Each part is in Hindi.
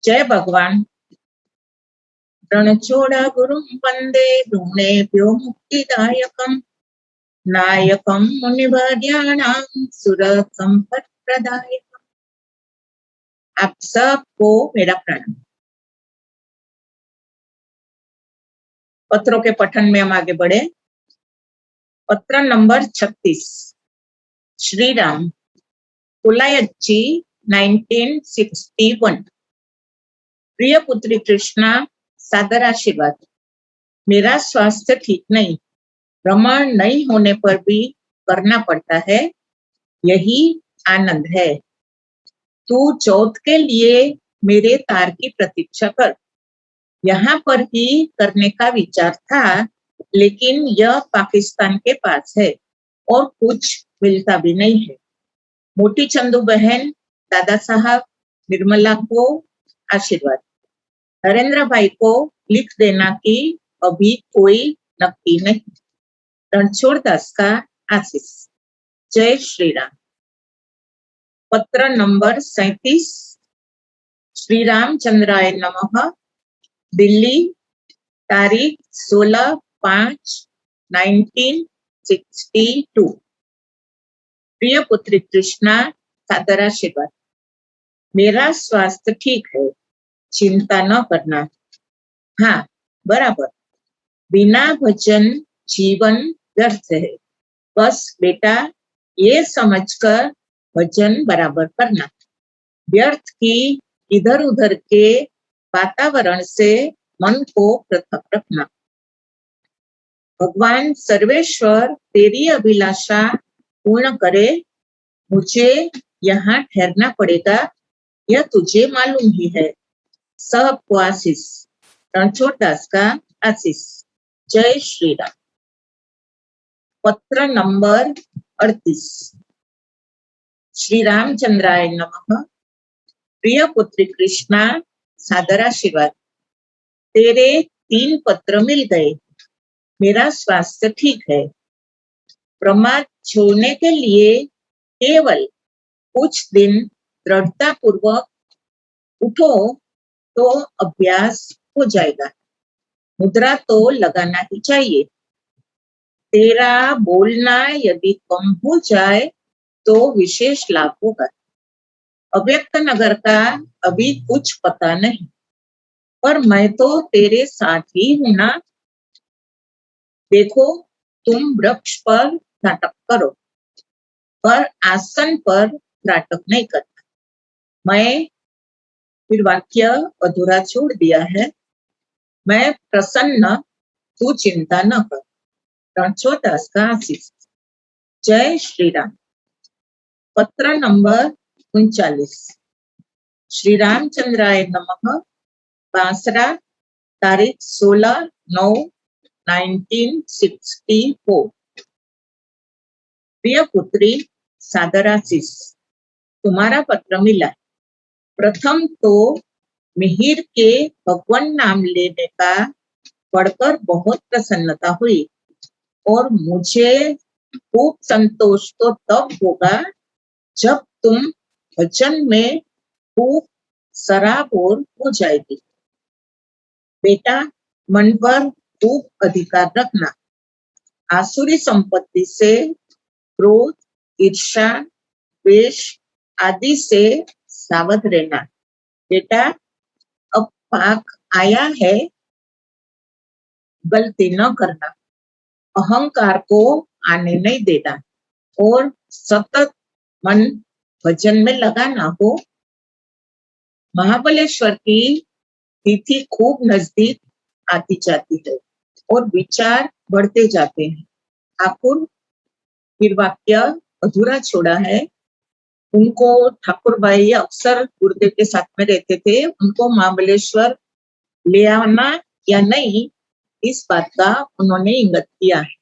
जय भगवान। रणछोड़ा गुरुं वंदे गुणेभ्यो मुक्तिदायकं नायकं मुनिवर्याणां सुरसंपत्प्रदायकम्। आप सबको मेरा प्रणाम। पत्रों के पठन में हम आगे बढ़े। पत्र नंबर 36। श्री राम तुलायच्ची 1961। प्रिय पुत्री कृष्णा, सादर आशीर्वाद। मेरा स्वास्थ्य ठीक नहीं, भ्रमण नहीं होने पर भी करना पड़ता है, यही आनंद है। तू चौथ के लिए मेरे तार की प्रतीक्षा कर। यहाँ पर ही करने का विचार था, लेकिन यह पाकिस्तान के पास है और कुछ मिलता भी नहीं है। मोटी चंदू बहन, दादा साहब, निर्मला को आशीर्वाद। नरेंद्र भाई को लिख देना कि अभी कोई नक्की नहीं। रणछोड़ दास का आशीष। जय श्री राम। पत्र नंबर 37। श्री रामचंद्राय नमः। दिल्ली, तारीख 16/5/1962। प्रिय पुत्री कृष्णा, सादर आशीर्वाद। मेरा स्वास्थ्य ठीक है, चिंता न करना। हाँ, बराबर। बिना भजन जीवन व्यर्थ है। बस बेटा ये समझकर भजन बराबर करना। व्यर्थ की इधर उधर के वातावरण से मन को पृथक रखना। भगवान सर्वेश्वर तेरी अभिलाषा पूर्ण करे। मुझे यहाँ ठहरना पड़ेगा, यह तुझे मालूम ही है। सबको आशीष। रणछोड़ दास का आशीष। जय श्री राम। पत्र नंबर 38। श्री रामचंद्राय नमः। प्रिय पुत्री कृष्णा, सादर आशीर्वाद। तेरे 3 पत्र मिल गए। मेरा स्वास्थ्य ठीक है। प्रमाद छोड़ने के लिए केवल कुछ दिन दृढ़ता पूर्वक उठो तो अभ्यास हो जाएगा। मुद्रा तो लगाना ही चाहिए। तेरा बोलना यदि कम हो जाए तो विशेष लाभ होगा। अव्यक्त नगर का अभी कुछ पता नहीं, पर मैं तो तेरे साथ ही हूं ना। देखो, तुम वृक्ष पर नाटक करो, पर आसन पर नाटक नहीं करना। मैं फिर वाक्य अधूरा छोड़ दिया है। मैं प्रसन्न, तू चिंता न कर। रणछोड़ दास का आशीष। जय श्री राम। पत्र नंबर 39। श्री रामचंद्राय नमः। बांसरा, तारीख 16/9/1964। प्रिय पुत्री, सादर आशीष। तुम्हारा पत्र मिला। प्रथम तो मिहिर के भगवान नाम लेने का पढ़कर बहुत प्रसन्नता हुई, और मुझे खूब संतोष तो तब होगा जब तुम भजन में खूब सराबोर हो जाएगी। बेटा, मन पर खूब अधिकार रखना। आसुरी संपत्ति से क्रोध, ईर्ष्या, द्वेष आदि से सावध रहना। बेटा, अब पाक आया है, गलती न करना। अहंकार को आने नहीं देना और सतत मन भजन में लगाना हो। महाबलेश्वर की तिथि खूब नजदीक आती जाती है और विचार बढ़ते जाते हैं। ठाकुर, फिर वाक्य अधूरा छोड़ा है। उनको ठाकुर भाई अक्सर गुरुदेव के साथ में रहते थे। उनको महाबलेश्वर ले आना या नहीं, इस बात का उन्होंने इंगित किया है।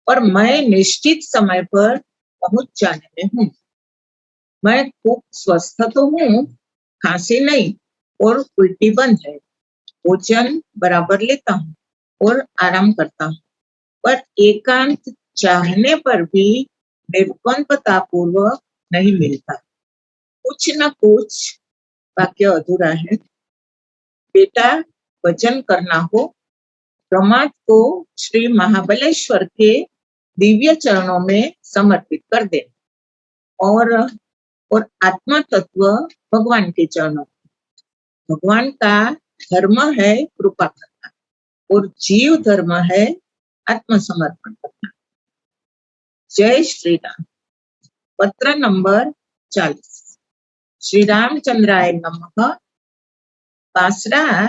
और मैं निश्चित समय पर पहुंच जाने में हूँ। मैं खूब स्वस्थ तो हूँ, खांसी नहीं और उल्टी बंद है। भोजन बराबर लेता हूँ और आराम करता हूँ, पर एकांत चाहने पर भी निर्बंधता पूर्वक नहीं मिलता। कुछ न कुछ वाक्य अधूरा है। बेटा, भजन करना हो, प्रमाद को श्री महाबलेश्वर के दिव्य चरणों में समर्पित कर दे और आत्मा तत्व भगवान के चरणों। भगवान का धर्म है कृपा करना और जीव धर्म है आत्मसमर्पण करना। जय श्री राम। पत्र नंबर 40। श्री रामचंद्राय नमः। बांसरा,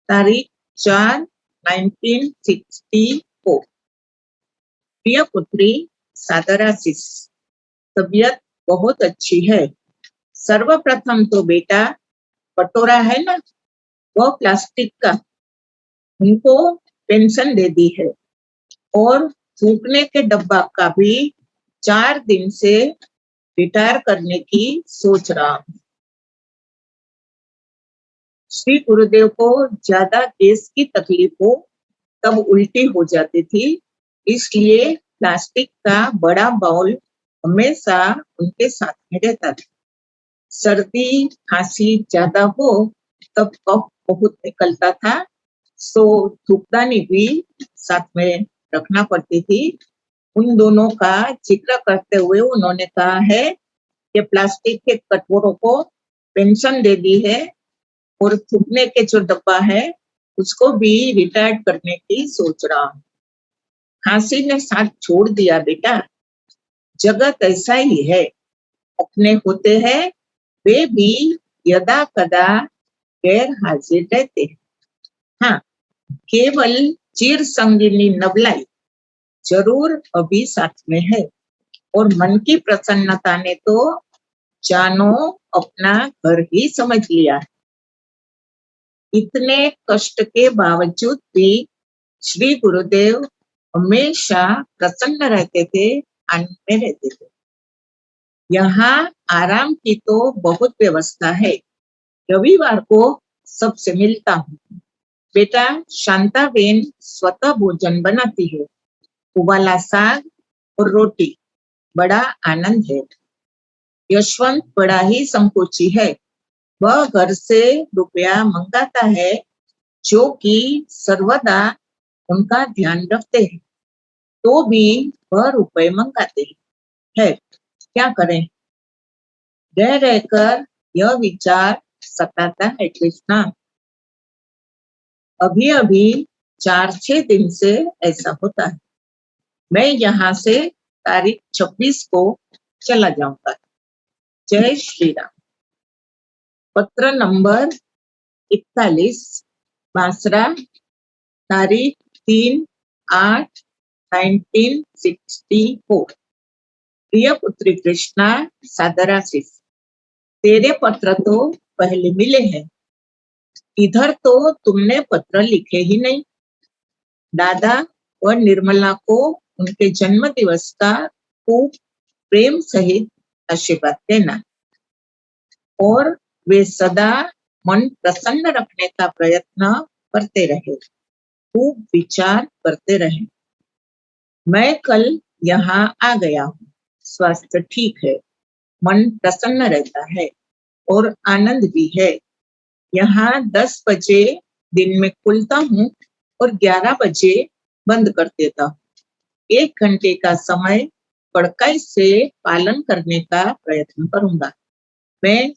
तारीख 4/1964। प्रिय पुत्री, सादर आशीष। तबीयत बहुत अच्छी है। सर्वप्रथम तो बेटा, कटोरा है ना, वो प्लास्टिक का, उनको पेंशन दे दी है और थूकने के डब्बा का भी 4 दिन से रिटायर करने की सोच रहा हूँ। श्री गुरुदेव को ज्यादा गैस की तकलीफ हो तब उल्टी हो जाती थी, इसलिए प्लास्टिक का बड़ा बाउल हमेशा उनके साथ में रहता था। सर्दी खांसी ज्यादा हो तब कफ बहुत निकलता था, सो थूकदानी भी साथ में रखना पड़ती थी। उन दोनों का जिक्र करते हुए उन्होंने कहा है कि प्लास्टिक के कटोरों को पेंशन दे दी है और थूकने के जो डब्बा है उसको भी रिटायर करने की सोच रहा हूँ। खांसी ने साथ छोड़ दिया बेटा, जगत ऐसा ही है, अपने होते हैं वे भी यदा कदा गैर हाजिर रहते हैं। हाँ, केवल चिर संगिनी नवलाई जरूर अभी साथ में है और मन की प्रसन्नता ने तो जानो अपना घर ही समझ लिया है। इतने कष्ट के बावजूद भी श्री गुरुदेव हमेशा प्रसन्न रहते थे, आनंद में रहते थे। यहाँ आराम की तो बहुत व्यवस्था है, रविवार को सबसे मिलता हूँ। बेटा, शांताबेन स्वतः भोजन बनाती है, उबाला साग और रोटी, बड़ा आनंद है। यशवंत बड़ा ही संकोची है, वह घर से रुपया मंगाता है, जो कि सर्वदा उनका ध्यान रखते हैं, तो भी वह रुपए मंगाते हैं। क्या करें? रह रहकर यह विचार सताता है कृष्णा। अभी अभी 4-6 दिन से ऐसा होता है। मैं यहाँ से तारीख 26 को चला जाऊंगा। जय श्री राम। पत्र नंबर 41। बांसरा, तारीख 3/8/1964। प्रिय पुत्री कृष्णा, सादर आशीष। तेरे पत्र तो पहले मिले हैं, इधर तो तुमने पत्र लिखे ही नहीं। दादा और निर्मला को उनके जन्म दिवस का खूब प्रेम सहित आशीर्वाद देना और वे सदा मन प्रसन्न रखने का प्रयत्न करते रहे, खूब विचार करते रहे। मैं कल यहाँ आ गया हूँ, स्वास्थ्य ठीक है, मन प्रसन्न रहता है और आनंद भी है। यहाँ 10 बजे दिन में खुलता हूँ और 11 बजे बंद कर देता हूँ। 1 घंटे का समय कड़काई से पालन करने का प्रयत्न करूंगा। मैं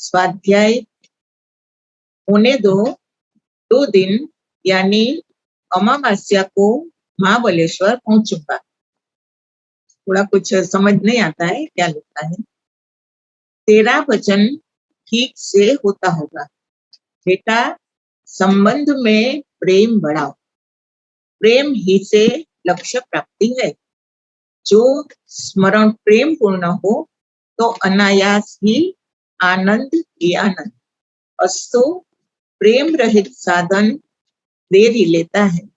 स्वाध्याय होने दो 2 दिन यानी अमावस्या को महाबलेश्वर पहुंचूंगा। थोड़ा कुछ समझ नहीं आता है क्या लिखता है। तेरा वचन ठीक से होता होगा बेटा, संबंध में प्रेम बढ़ाओ, प्रेम ही से लक्ष्य प्राप्ति है। जो स्मरण प्रेम पूर्ण हो तो अनायास ही आनंद ही आनंद। अस्तु, प्रेम रहित साधन देर ही लेता है।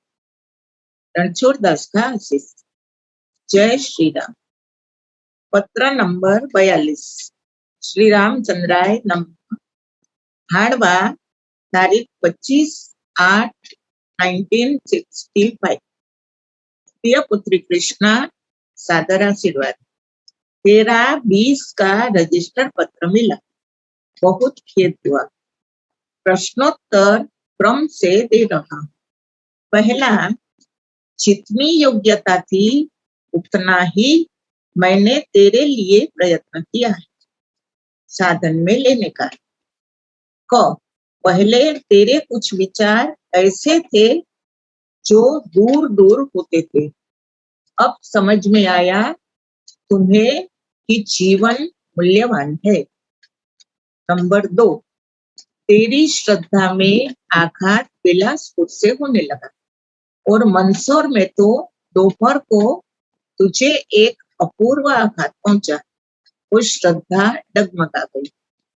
रणछोड़ दास का आशीष। जय श्री राम। पत्र नंबर 42। श्री रामचंद्राय नमः। हाड़वा, तारीख 25/8/1965। प्रिय पुत्री कृष्णा, सादर आशीर्वाद। तेरा 20 का रजिस्टर पत्र मिला, बहुत खेद हुआ। प्रश्नोत्तर क्रम से दे रहा हूं। पहला, जितनी योग्यता थी उतना ही मैंने तेरे लिए प्रयत्न किया है साधन में लेने का। क, पहले तेरे कुछ विचार ऐसे थे जो दूर दूर होते थे। अब समझ में आया तुम्हें कि जीवन मूल्यवान है। नंबर 2, तेरी श्रद्धा में आघात बिलासपुर से होने लगा और मंदसौर में तो दोपहर को तुझे एक अपूर्व आघात पहुंचा। वो श्रद्धा डगमगा गई।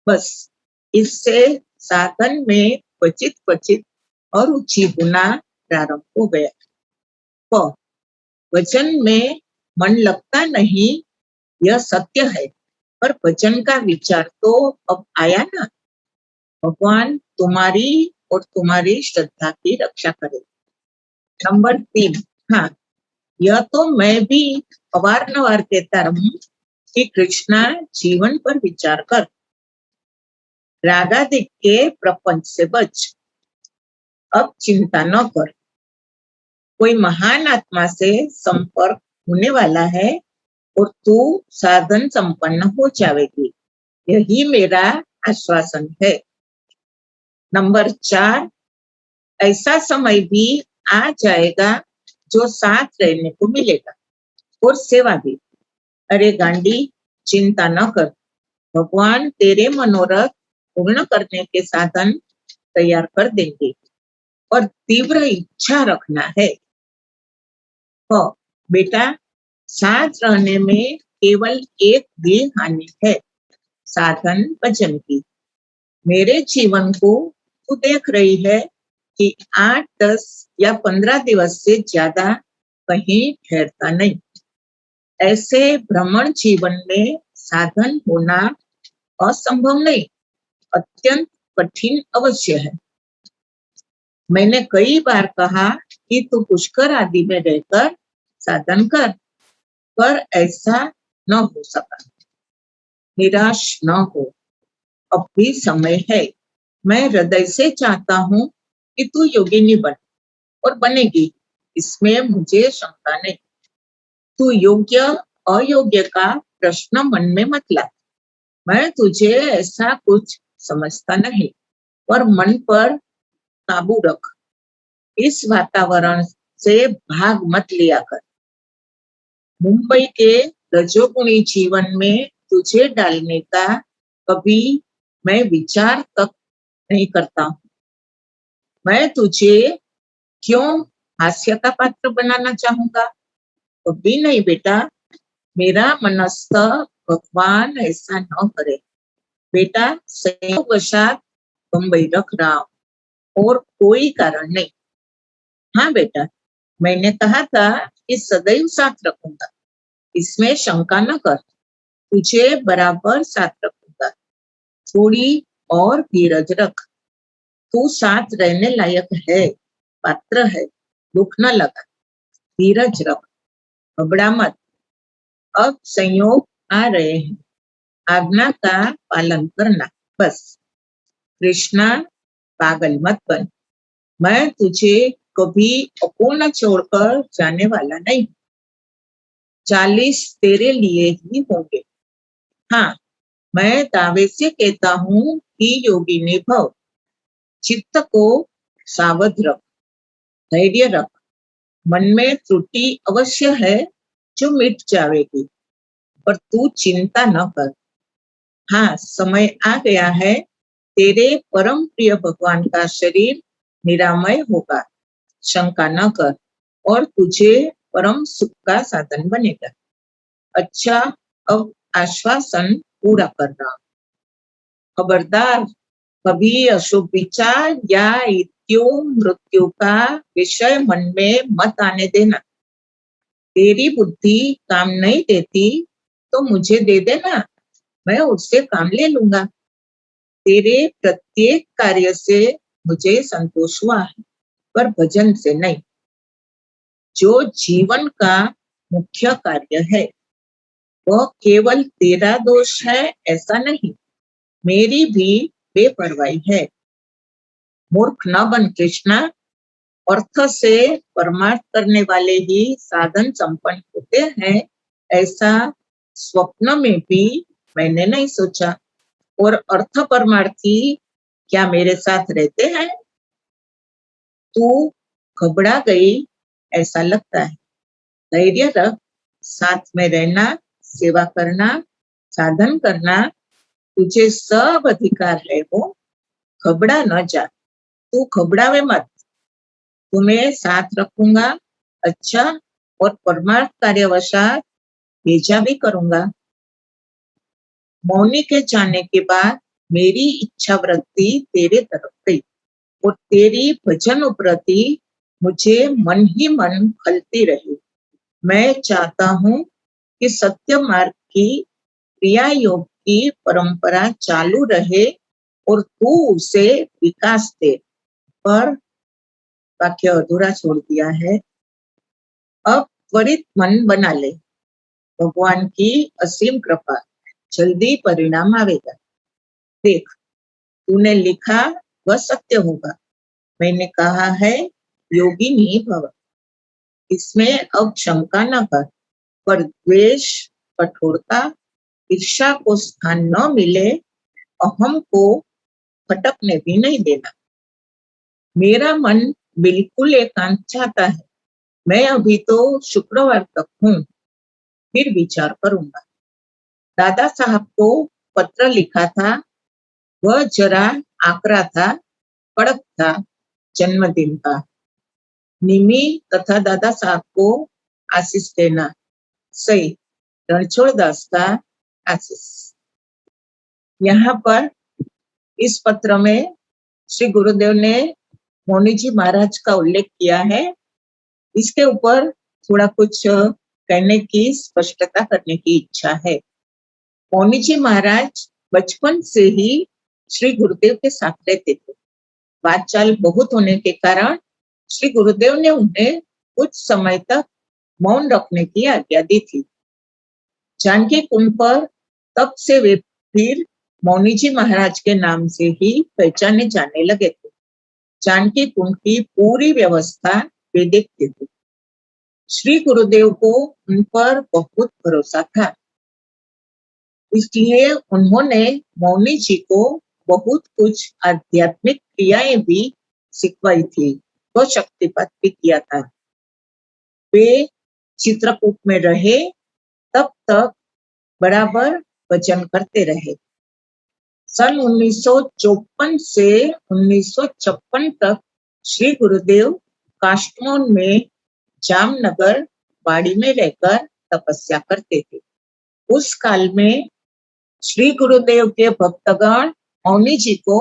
बस इससे साधन में क्वचित क्वचित अरुचि होना प्रारंभ हो गया। प, वचन में मन लगता नहीं, यह सत्य है, पर वचन का विचार तो अब आया ना। भगवान तुम्हारी और तुम्हारी श्रद्धा की रक्षा करे। नंबर 3, हाँ, यह तो मैं भी अवारनवार कहता रहूं कि कृष्णा जीवन पर विचार कर, रागादिक के प्रपंच से बच, अब चिंता न कर। कोई महान आत्मा से संपर्क होने वाला है और तू साधन संपन्न हो जाएगी, यही मेरा आश्वासन है। नंबर 4, ऐसा समय भी आ जाएगा जो साथ रहने को मिलेगा और सेवा भी। अरे गांडी, चिंता न कर, भगवान तेरे मनोरथ पूर्ण करने के साधन तैयार कर देंगे और तीव्र इच्छा रखना है। तो बेटा, साथ रहने में केवल एक भी हानि है, साधन भजन की। मेरे जीवन को तू देख रही है कि 8, 10 या 15 दिवस से ज्यादा कहीं ठहरता नहीं। ऐसे भ्रमण जीवन में साधन होना असंभव नहीं, अत्यंत कठिन अवश्य है। मैंने कई बार कहा कि तू पुष्कर आदि में रहकर साधन कर, पर ऐसा न हो सका। निराश न हो, अब भी समय है। मैं हृदय से चाहता हूँ कि तू योगिनी बन और बनेगी, इसमें मुझे शंका नहीं। तू योग्य अयोग्य का प्रश्न मन में मत ला। मैं तुझे ऐसा कुछ समझता नहीं, पर मन पर काबू रख। इस वातावरण से भाग मत लिया कर। मुंबई के रजोगुणी जीवन में तुझे डालने का कभी मैं विचार तक नहीं करता हूँ। मैं तुझे क्यों हास्य का पात्र बनाना चाहूंगा? कभी नहीं बेटा, मेरा मनस्थ भगवान ऐसा न करे। बेटा, संयोगवशात मुंबई रख रहा हूं और कोई कारण नहीं। हाँ बेटा, मैंने कहा था कि सदैव साथ रखूंगा, इसमें शंका न कर। तुझे बराबर साथ रखूंगा। थोड़ी और धीरज रख। तू साथ रहने लायक है, पात्र है। दुख न लगा, धीरज रख, घबरा मत। अब संयोग आ रहे हैं, आज्ञा का पालन करना, बस। कृष्णा, पागल मत बन। मैं तुझे कभी अपूर्ण छोड़कर जाने वाला नहीं। 40 तेरे लिए ही होंगे। हाँ, मैं दावे से कहता हूँ कि योगिनी भव। चित्त को सावध रख, धैर्य रख। मन में त्रुटि अवश्य है जो मिट जाएगी, पर तू चिंता न कर। हाँ, समय आ गया है, तेरे परम प्रिय भगवान का शरीर निरामय होगा, शंका न कर, और तुझे परम सुख का साधन बनेगा। अच्छा, अब आश्वासन पूरा कर रहा हूं। खबरदार, कभी अशुभ विचार या मृत्यु का विषय मन में मत आने देना। तेरी बुद्धि काम नहीं देती तो मुझे दे देना, मैं उससे काम ले लूंगा। तेरे प्रत्येक कार्य से मुझे संतोष हुआ है, पर भजन से नहीं, जो जीवन का मुख्य कार्य है। वह केवल तेरा दोष है ऐसा नहीं, मेरी भी बेपरवाही है। मूर्ख न बन कृष्णा, अर्थ से परमार्थ करने वाले ही साधन संपन्न होते हैं, ऐसा स्वप्न में भी मैंने नहीं सोचा। और अर्थ परमार्थी क्या मेरे साथ रहते हैं? तू घबरा गई ऐसा लगता है। धैर्य रख, साथ में रहना, सेवा करना, साधन करना, तुझे सब अधिकार है। वो घबरा न जा, तू घबरावे मत, तुम्हें साथ रखूंगा, अच्छा और परमार्थ कार्यवशात भेजा भी करूंगा। मौनी के जाने के बाद मेरी इच्छा वृत्ति तेरे तरफ गई और तेरी भजन उपरति मुझे मन ही मन खलती रही। मैं चाहता हूँ कि सत्य मार्ग की क्रिया योग की परंपरा चालू रहे और तू उसे विकास दे। पर वाक्य अधूरा छोड़ दिया है। अब त्वरित मन बना ले, भगवान की असीम कृपा, जल्दी परिणाम आवेगा। देख, तूने लिखा वह सत्य होगा। मैंने कहा है योगिनी भव, इसमें अब शंका न कर। पर द्वेष, कठोरता, ईर्ष्या को स्थान न मिले, अहम को भटकने भी नहीं देना। मेरा मन बिल्कुल एकांत चाहता है। मैं अभी तो शुक्रवार तक हूँ, फिर विचार करूंगा। दादा साहब को पत्र लिखा था, वह जरा आकरा था, कड़क था। जन्मदिन का निमी तथा दादा साहब को आशीष देना। सही, रणछोड़ दास का आशीष। यहाँ पर इस पत्र में श्री गुरुदेव ने मौनी जी महाराज का उल्लेख किया है। इसके ऊपर थोड़ा कुछ कहने की, स्पष्टता करने की इच्छा है। मौनी जी महाराज बचपन से ही श्री गुरुदेव के साथ रहते थे। बातचाल बहुत होने के कारण श्री गुरुदेव ने उन्हें कुछ समय तक मौन रखने की आज्ञा दी थी। जानकी कुंड पर तब से वे फिर मौनी जी महाराज के नाम से ही पहचाने जाने लगे थे। जानकी कुंड की पूरी व्यवस्था वे देखते थे। श्री गुरुदेव को उन पर बहुत भरोसा था, इसलिए उन्होंने मौनी जी को बहुत कुछ आध्यात्मिक क्रियाएं भी सिखवाई थी, तो शक्तिपात भी किया था। वे चित्रकूट में रहे तब तक बराबर भजन करते रहे। सन 1954 से 1956 तक श्री गुरुदेव काष्टमोन में जामनगर बाड़ी में रहकर तपस्या करते थे। उस काल में श्री गुरुदेव के भक्तगण मौनी जी को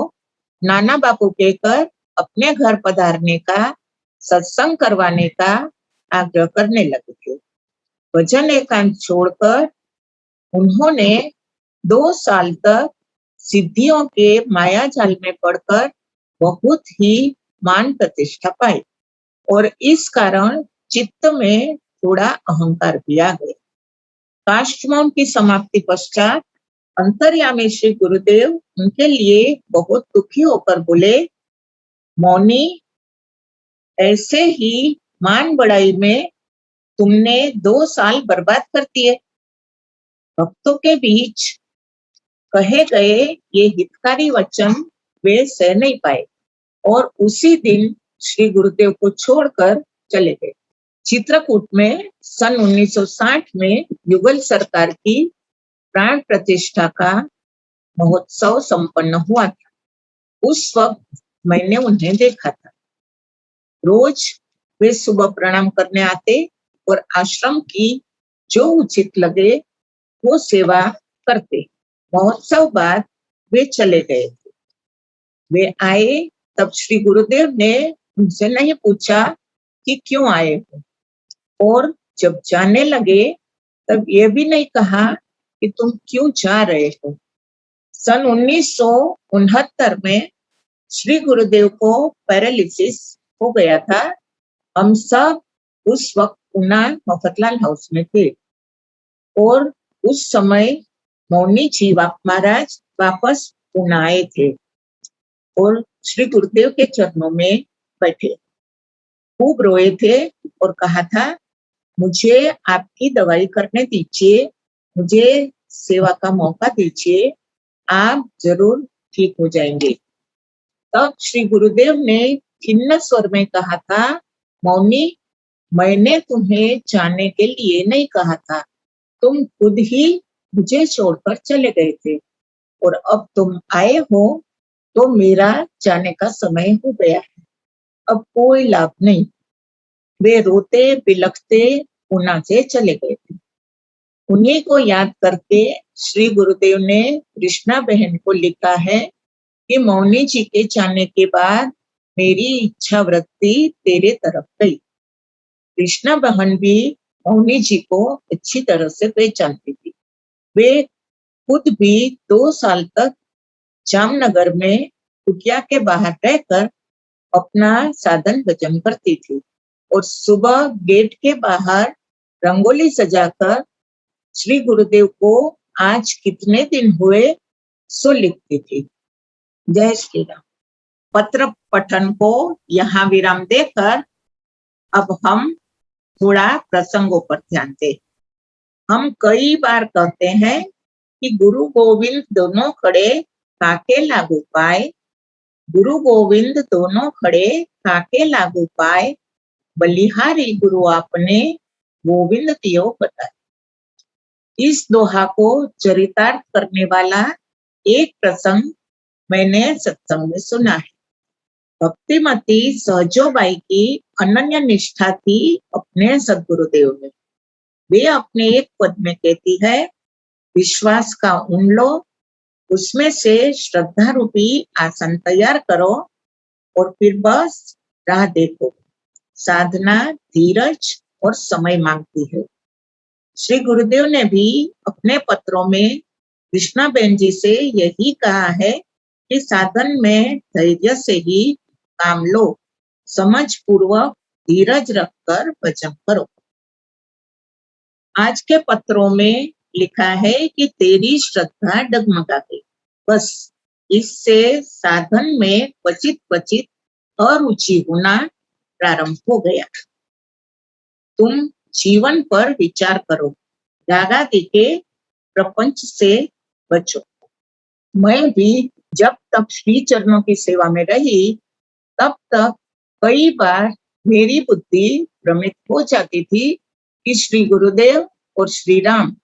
नाना बापू कहकर अपने घर पधारने का, सत्संग करवाने का आग्रह करने लगे थे। भजन एकांत छोड़कर उन्होंने 2 साल तक सिद्धियों के माया जाल में पड़कर बहुत ही मान प्रतिष्ठा पाई और इस कारण चित्त में थोड़ा अहंकार भी आ गया। काष्टमोन की समाप्ति पश्चात अंतर्यामी श्री गुरुदेव उनके लिए बहुत दुखी होकर बोले, मौनी, ऐसे ही मान बढ़ाई में तुमने 2 साल बर्बाद कर दिए। भक्तों के बीच कहे गए ये हितकारी वचन वे सह नहीं पाए और उसी दिन श्री गुरुदेव को छोड़कर चले गए। चित्रकूट में सन 1960 में युगल सरकार की प्राण प्रतिष्ठा का महोत्सव संपन्न हुआ था। उस वक्त मैंने उन्हें देखा था। रोज वे सुबह प्रणाम करने आते और आश्रम की जो उचित लगे वो सेवा करते। महोत्सव बाद वे चले गए थे। वे आए तब श्री गुरुदेव ने उनसे नहीं पूछा कि क्यों आए हो, और जब जाने लगे तब ये भी नहीं कहा कि तुम क्यों जा रहे हो। सन 1969 में श्री गुरुदेव को पैरालिसिस हो गया था। हम सब उस वक्त पूना मफतलाल हाउस में थे और उस समय मौनी जी महाराज वापस पुनः आए थे और श्री गुरुदेव के चरणों में बैठे, खूब रोए थे और कहा था, मुझे आपकी दवाई करने दीजिए, मुझे सेवा का मौका दीजिए, आप जरूर ठीक हो जाएंगे। तब श्री गुरुदेव ने खिन्न स्वर में कहा था, मौनी, मैंने तुम्हें जाने के लिए नहीं कहा था, तुम खुद ही मुझे छोड़कर चले गए थे और अब तुम आए हो तो मेरा जाने का समय हो गया है, अब कोई लाभ नहीं। वे रोते बिलखते पूना से चले गए थे। उन्हीं को याद करके श्री गुरुदेव ने कृष्णा बहन को लिखा है कि मौनी जी के जाने के बाद मेरी इच्छा वृत्ति तेरे तरफ गई। कृष्णा बहन भी मौनी जी को अच्छी तरह से पहचानती थी। वे खुद भी 2 साल तक जामनगर में कुटिया के बाहर रहकर अपना साधन भजन करती थी और सुबह गेट के बाहर रंगोली सजाकर श्री गुरुदेव को आज कितने दिन हुए सो लिखती थी। जय श्री राम। पत्र पठन को यहाँ विराम देकर अब हम थोड़ा प्रसंगों पर ध्यान दें। हम कई बार कहते हैं कि गुरु गोविंद दोनों खड़े काके लागू पाए, गुरु गोविंद दोनों खड़े काके लागू पाए, बलिहारी गुरु आपने गोविंद दियो बताए। इस दोहा को चरितार्थ करने वाला एक प्रसंग मैंने सत्संग में सुना है। भक्तिमती सहजोबाई की अनन्य निष्ठा थी अपने सदगुरुदेव में। वे अपने एक पद में कहती है, विश्वास का ऊन लो, उसमें से श्रद्धा रूपी आसन तैयार करो और फिर बस राह देखो। साधना धीरज और समय मांगती है। श्री गुरुदेव ने भी अपने पत्रों में कृष्णा बहन जी से यही कहा है कि साधन में धैर्य से ही काम लो, समझ पूर्वक धीरज रखकर भजन करो। आज के पत्रों में लिखा है कि तेरी श्रद्धा डगमगा गई, बस इससे साधन में क्वचित क्वचित अरुचि होना प्रारंभ हो गया। तुम जीवन पर विचार करो, रागादि के प्रपंच से बचो। मैं भी जब तक श्री चरणों की सेवा में रही तब तक कई बार मेरी बुद्धि भ्रमित हो जाती थी कि श्री गुरुदेव और श्री राम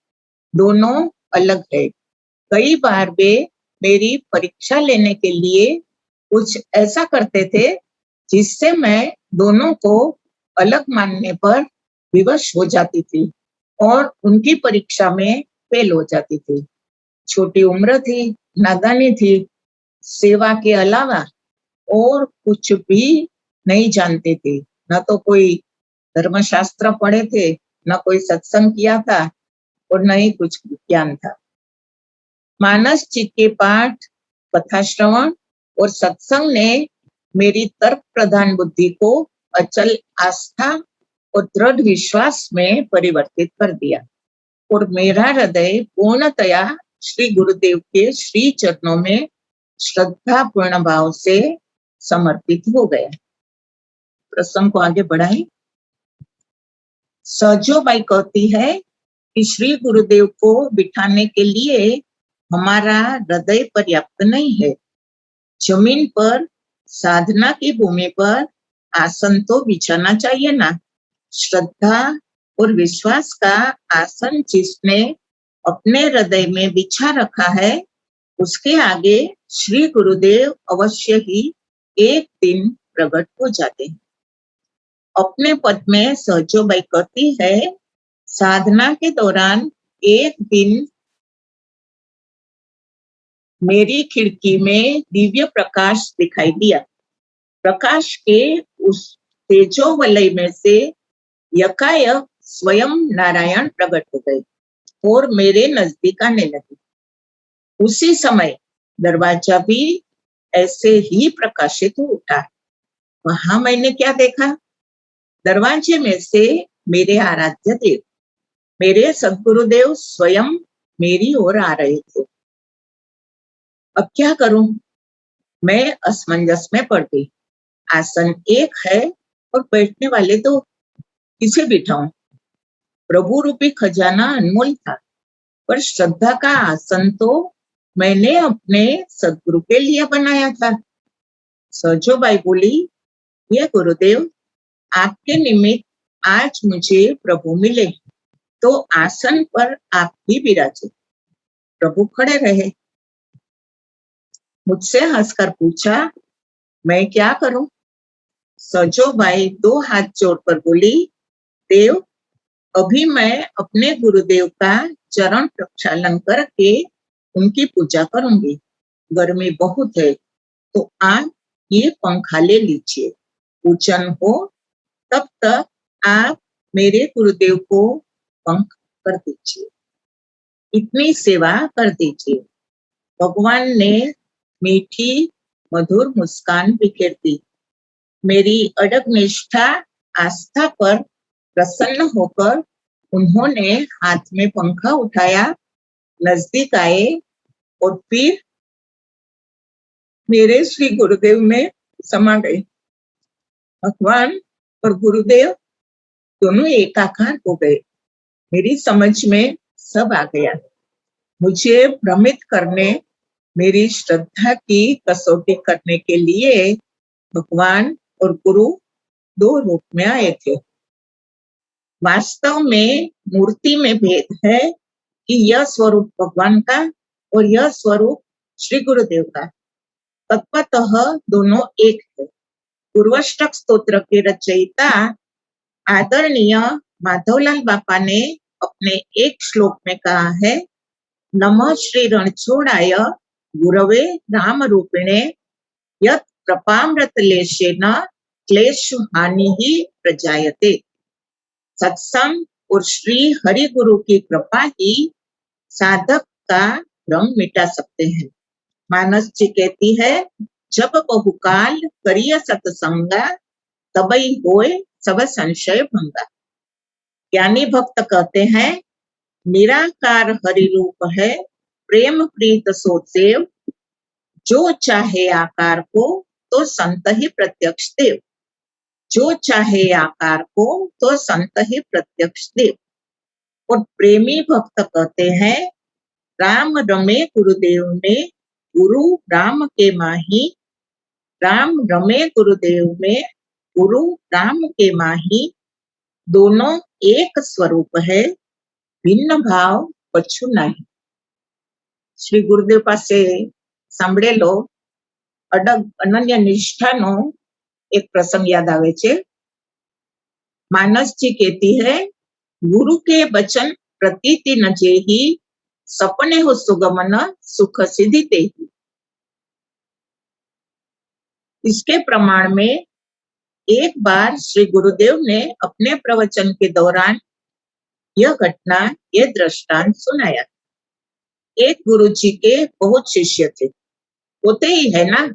दोनों अलग है। कई बार वे मेरी परीक्षा लेने के लिए कुछ ऐसा करते थे जिससे मैं दोनों को अलग मानने पर विवश हो जाती थी और उनकी परीक्षा में फेल हो जाती थी। छोटी उम्र थी, नादानी थी, सेवा के अलावा और कुछ भी नहीं जानते थे। न तो कोई धर्मशास्त्र पढ़े थे, न कोई सत्संग किया था और न ही कुछ ज्ञान था। मानस चित्त के पाठ, कथा श्रवण और सत्संग ने मेरी तर्क प्रधान बुद्धि को अचल आस्था और दृढ़ विश्वास में परिवर्तित कर दिया और मेरा हृदय पूर्णतया श्री गुरुदेव के श्री चरणों में श्रद्धा पूर्ण भाव से समर्पित हो गया। प्रसंग को आगे बढ़ाएं। सहजोबाई कहती है कि श्री गुरुदेव को बिठाने के लिए हमारा हृदय पर्याप्त नहीं है। जमीन पर साधना की भूमि पर आसन तो बिछाना चाहिए ना। श्रद्धा और विश्वास का आसन जिसने अपने हृदय में बिछा रखा है उसके आगे श्री गुरुदेव अवश्य ही एक दिन प्रकट हो जाते हैं। अपने पद में सहजोबाई कहती है, साधना के दौरान एक दिन मेरी खिड़की में दिव्य प्रकाश दिखाई दिया। प्रकाश के उस तेजो वलय में से यकायक स्वयं नारायण प्रकट हो गए और मेरे नजदीक आने लगे। उसी समय दरवाजा भी ऐसे ही प्रकाशित हो उठा। वहां मैंने क्या देखा? दरवाजे में से मेरे आराध्य देव, मेरे सद्गुरुदेव स्वयं मेरी ओर आ रहे थे। अब क्या करूं? मैं असमंजस में पड़ गई। आसन एक है और बैठने वाले दो, किसे बिठाऊं? प्रभु रूपी खजाना अनमोल था, पर श्रद्धा का आसन तो मैंने अपने सदगुरु के लिए बनाया था। सजोबाई बोली, ये गुरुदेव, आपके निमित्त आज मुझे प्रभु मिले, तो आसन पर आप भी विराजे। प्रभु खड़े रहे, मुझसे हंसकर पूछा, मैं क्या करूं? सजोबाई दो हाथ जोड़कर बोली, देव, अभी मैं अपने गुरुदेव का चरण प्रक्षालन करके उनकी पूजा करूंगी। गर्मी बहुत है, तो आप ये पंखा ले लीजिए। पूजन हो तब तक आप मेरे गुरुदेव को पंख कर दीजिए, इतनी सेवा कर दीजिए। भगवान ने मीठी मधुर मुस्कान बिखेर दी। मेरी अड़ग निष्ठा आस्था पर प्रसन्न होकर उन्होंने हाथ में पंखा उठाया, नजदीक आए और फिर मेरे श्री गुरुदेव में समा गए। भगवान और गुरुदेव दोनों एकाकार हो गए। मेरी समझ में सब आ गया। मुझे भ्रमित करने, मेरी श्रद्धा की कसौटी करने के लिए भगवान और गुरु दो रूप में आए थे। वास्तव में मूर्ति में भेद है कि यह स्वरूप भगवान का और यह स्वरूप श्री गुरुदेव का। तत्वतः दोनों एक है। पूर्वाष्टक स्तोत्र के रचयिता आदरणीय माधवलाल बापा ने अपने एक श्लोक में कहा है, नमः श्री रणछोड़ाय गुरवे राम रूपिणे यत् कृपामृत लेशेन क्लेश हानि ही प्रजायते। सत्संग और श्री हरि गुरु की कृपा ही साधक का भ्रम मिटा सकते हैं। मानस जी कहती है, जब बहुकाल करिय सत्संगा तबई होए सब संशय भंगा। ज्ञानी भक्त कहते हैं, निराकार हरि रूप है प्रेम प्रीत सो सेव, जो चाहे आकार को तो संत ही प्रत्यक्ष देव। जो चाहे आकार को तो संत ही प्रत्यक्ष देव। और प्रेमी भक्त कहते हैं, राम रमे गुरुदेव में गुरु राम के माही, राम रमे गुरुदेव में गुरु राम के माही, दोनों एक स्वरूप है, भिन्न भाव कछु नहीं। श्री गुरुदेव પાસે સાંભળેલો અડગ અનન્ય નિષ્ઠાનો एक प्रसंग याद आवे छे। मानस जी कहती है, गुरु के वचन प्रतीति न जेही, सपने हो सुगमन सुख सिद्धि तेही। इसके प्रमाण में एक बार श्री गुरुदेव ने अपने प्रवचन के दौरान यह घटना, यह दृष्टांत सुनाया। एक गुरुजी के बहुत शिष्य थे, होते ही है ना,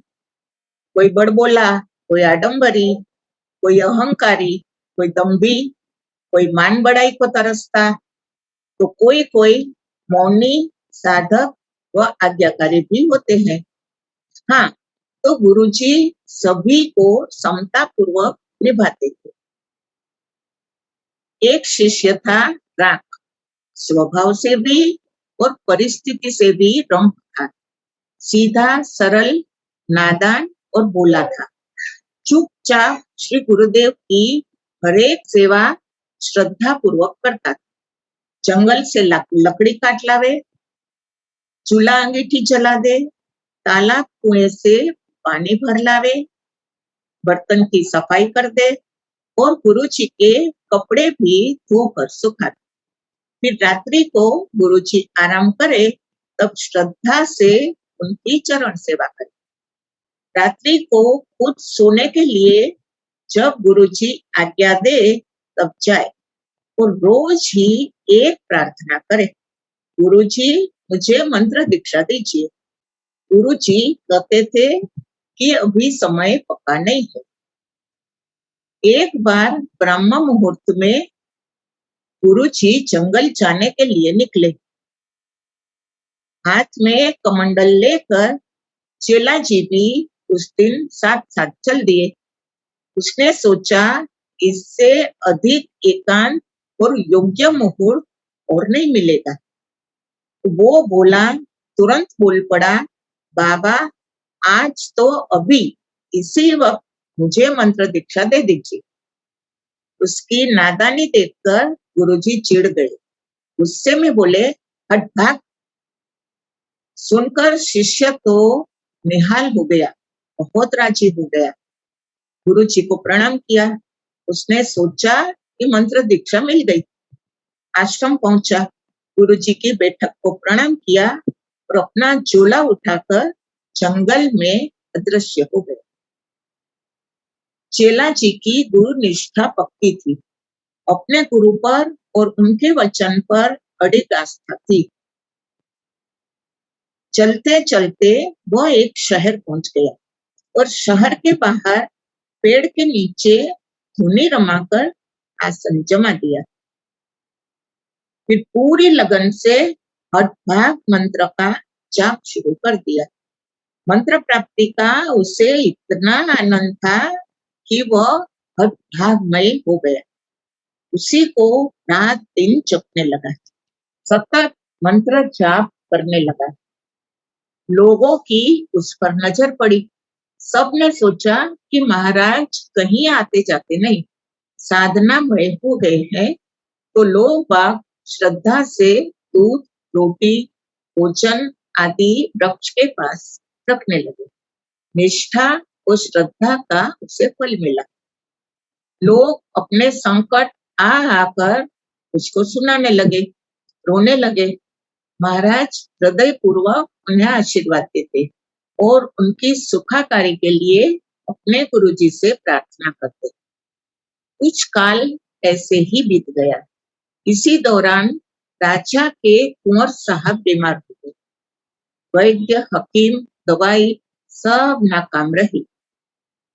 कोई बड़बोला, कोई आडंबरी, कोई अहंकारी, कोई दंभी, कोई मान बड़ाई को तरसता, तो कोई कोई मौनी, साधक व आज्ञाकारी भी होते हैं। हाँ, तो गुरुजी सभी को समता पूर्वक निभाते थे। एक शिष्य था राख, स्वभाव से भी और परिस्थिति से भी रंग था। सीधा, सरल, नादान और बोला था। चुपचाप श्री गुरुदेव की हरेक सेवा श्रद्धा पूर्वक करता था। जंगल से लकड़ी काट लावे, चूल्हा अंगीठी जला दे, तालाब कुएं से पानी भर लावे, बर्तन की सफाई कर दे और गुरुजी के कपड़े भी धोकर सुखा दे। फिर रात्रि को गुरुजी आराम करे, तब श्रद्धा से उनकी चरण सेवा करे। रात्रि को खुद सोने के लिए जब गुरुजी आज्ञा दे तब जाए और रोज ही एक प्रार्थना करे, गुरुजी मुझे मंत्र दीक्षा दीजिए। गुरुजी कहते थे कि अभी समय पक्का नहीं है। एक बार ब्रह्म मुहूर्त में गुरुजी जंगल जाने के लिए निकले। हाथ में कमंडल लेकर चेला जी भी उस दिन साथ साथ चल दिए। उसने सोचा इससे अधिक एकांत और योग्य मुहूर्त और नहीं मिलेगा। वो बोला, तुरंत बोल पड़ा, बाबा आज तो अभी इसी वक्त मुझे मंत्र दीक्षा दे दीजिए। उसकी नादानी देखकर गुरुजी चिढ़ गए। गुस्से में बोले, हट भाग। सुनकर शिष्य तो निहाल हो गया, बहुत राजी हो गया। गुरुजी को प्रणाम किया। उसने सोचा कि मंत्र दीक्षा मिल गई। आश्रम पहुंचा, गुरुजी की बैठक को प्रणाम किया और अपना झोला उठाकर जंगल में अदृश्य हो गया। चेला जी की गुरु निष्ठा पक्की थी। अपने गुरु पर और उनके वचन पर अडिग आस्था थी। चलते चलते वह एक शहर पहुंच गया और शहर के बाहर पेड़ के नीचे धुनी रमाकर आसन जमा दिया। फिर पूरी लगन से हठभाग मंत्र का जाप शुरू कर दिया। मंत्र प्राप्ति का उसे इतना आनंद था कि वह हठभागमय हो गया। उसी को रात दिन जपने लगा, सतत मंत्र जाप करने लगा। लोगों की उस पर नजर पड़ी। सबने सोचा कि महाराज कहीं आते जाते नहीं, साधना में हो गए हैं। तो लोग बाग श्रद्धा से दूध, रोटी, भोजन आदि वृक्ष के पास रखने लगे। निष्ठा और श्रद्धा का उसे फल मिला। लोग अपने संकट आकर उसको सुनाने लगे, रोने लगे। महाराज हृदय पूर्वक उन्हें आशीर्वाद देते और उनकी सुखाकारी के लिए अपने गुरुजी से प्रार्थना करते। कुछ काल ऐसे ही बीत गया। इसी दौरान राजा के कुंवर साहब बीमार हो गए। वैद्य, हकीम, दवाई सब नाकाम रही।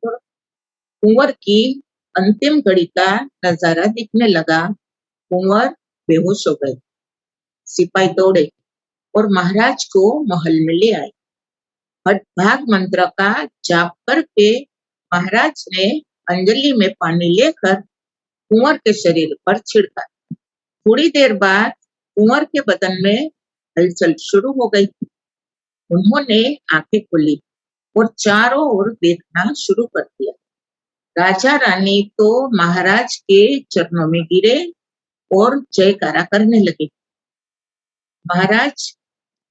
कुंवर की अंतिम घड़ी का नजारा दिखने लगा। कुंवर बेहोश हो गए। सिपाही दौड़े और महाराज को महल में ले आए। हठभाग मंत्र का जाप करके महाराज ने अंजलि में पानी लेकर कुंवर के शरीर पर छिड़का। थोड़ी देर बाद कुंवर के बदन में हलचल शुरू हो गई। उन्होंने आंखें खोली और चारों ओर देखना शुरू कर दिया। राजा रानी तो महाराज के चरणों में गिरे और जयकारा करने लगे। महाराज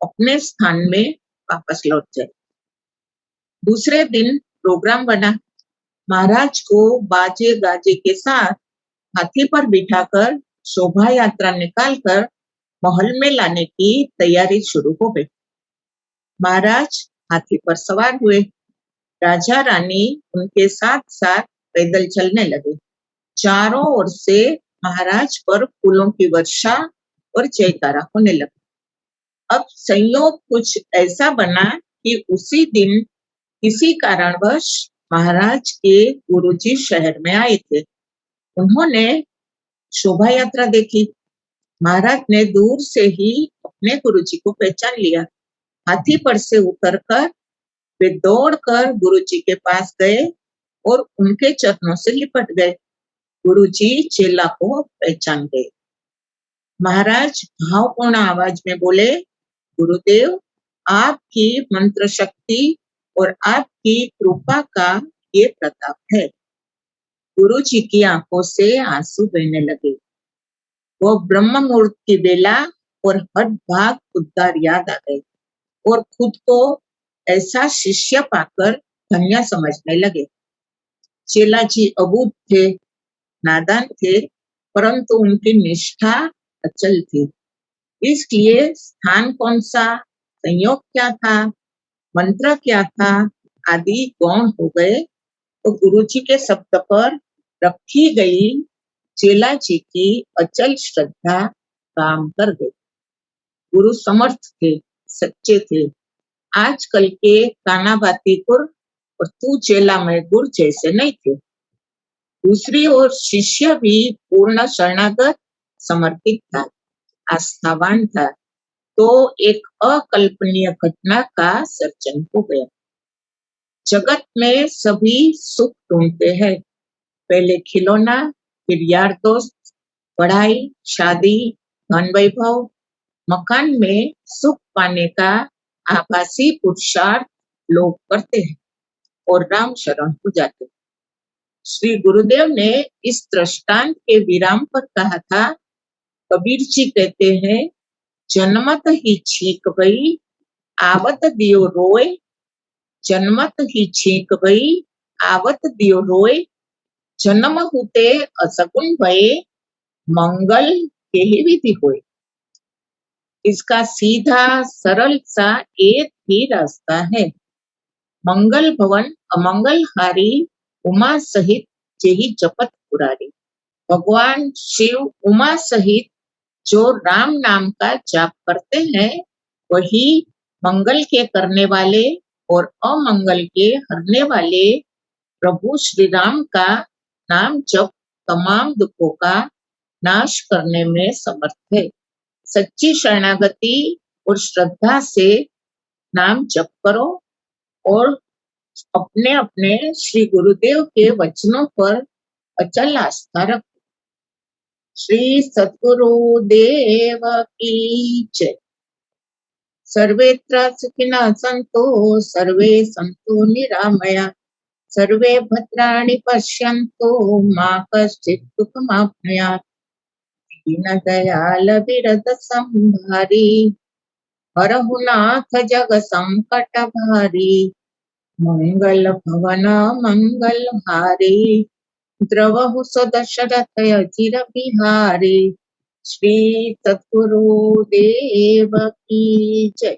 अपने स्थान में वापस लौट गए। दूसरे दिन प्रोग्राम बना। महाराज को बाजे गाजे के साथ हाथी पर बिठाकर शोभा यात्रा निकालकर महल में लाने की तैयारी शुरू हो गई। महाराज हाथी पर सवार हुए। राजा रानी उनके साथ साथ पैदल चलने लगे। चारों ओर से महाराज पर फूलों की वर्षा और जयकारा होने लगा। अब संयोग कुछ ऐसा बना कि उसी दिन किसी कारणवश महाराज के गुरुजी शहर में आए थे। उन्होंने शोभा यात्रा देखी। महाराज ने दूर से ही अपने गुरुजी को पहचान लिया। हाथी पर से उतरकर वे दौड़कर गुरुजी के पास गए और उनके चरणों से लिपट गए। गुरुजी चेला को पहचान गए। महाराज भावपूर्ण आवाज में बोले, गुरुदेव आपकी मंत्र शक्ति और आपकी कृपा का ये प्रताप है। गुरुजी की आंखों से आंसू बहने लगे। वो ब्रह्म मुहूर्त की बेला और हठभाग उद्गार याद आ गए और खुद को ऐसा शिष्य पाकर धन्य समझने लगे। चेला जी अबूझ थे, नादान थे, परंतु उनकी निष्ठा अचल थी। इसलिए स्थान कौन सा, संयोग क्या था, मंत्र क्या था आदि गौण हो गए तो गुरुजी के शब्द पर रखी गई चेला जी की अचल श्रद्धा काम कर गई। गुरु समर्थ थे, सच्चे थे। आजकल के कानाबाती गुर और तू चेला में गुर जैसे नहीं थे। दूसरी ओर शिष्य भी पूर्ण शरणागत, समर्पित था, आस्थावान था। तो एक अकल्पनीय घटना का सर्जन हो गया। जगत में सभी सुख ढूंढते हैं, पहले खिलौना, फिर यार दोस्त, पढ़ाई, शादी, धन वैभव, मकान में सुख पाने का आभासी पुरुषार्थ लोग करते हैं और राम शरण हो जाते हैं। श्री गुरुदेव ने इस दृष्टांत के विराम पर कहा था, कबीर जी कहते हैं, जन्मत ही छींक गई, आवत दियो रोए, जन्मत ही छींक गई, आवत दियो रोए, जन्म होते असगुन भये, मंगल केहि विधि होए। इसका सीधा सरल सा एक ही रास्ता है, मंगल भवन अमंगल हारी, उमा सहित जेहि जपत पुरारी। भगवान शिव उमा सहित जो राम नाम का जाप करते हैं, वही मंगल के करने वाले और अमंगल के हरने वाले प्रभु श्री राम का नाम जप तमाम दुखों का नाश करने में समर्थ है। सच्ची शरणागति और श्रद्धा से नाम जप करो और अपने अपने श्री गुरुदेव के वचनों पर अचल आस्था रखो। श्री सद्गुरुदेव की जय। सर्वेत्र सुखिनः सन्तु, सर्वे सन्तु निरामया, सर्वे भद्राणि पश्यन्तु, मा कश्चित् दुःखमाप्नुयात्। दीनदयाल विरद संहारी, हरहु नाथ जग संकट भारी, मंगल भवन मंगल हारी, द्रवहु सदशरथ अचिर बिहारी। श्री सद्गुरुदेव की जय।